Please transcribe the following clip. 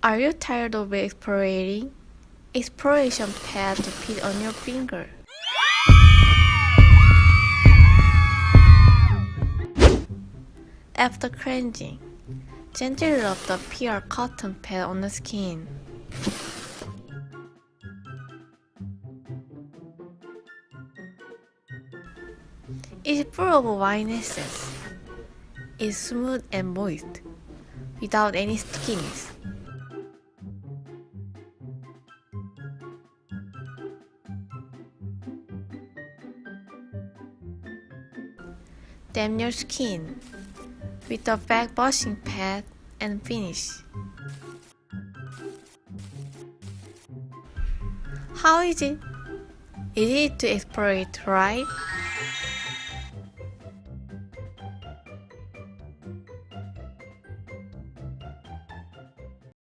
Are you tired of exfoliating? Exfoliation pad to fit on your finger. After cleansing, gently rub the PR cotton pad on the skin. It's full of wine essence. It's smooth and moist, without any stickiness. Damp your skin with a back brushing pad and finish. How is it? Easy to exfoliate, right?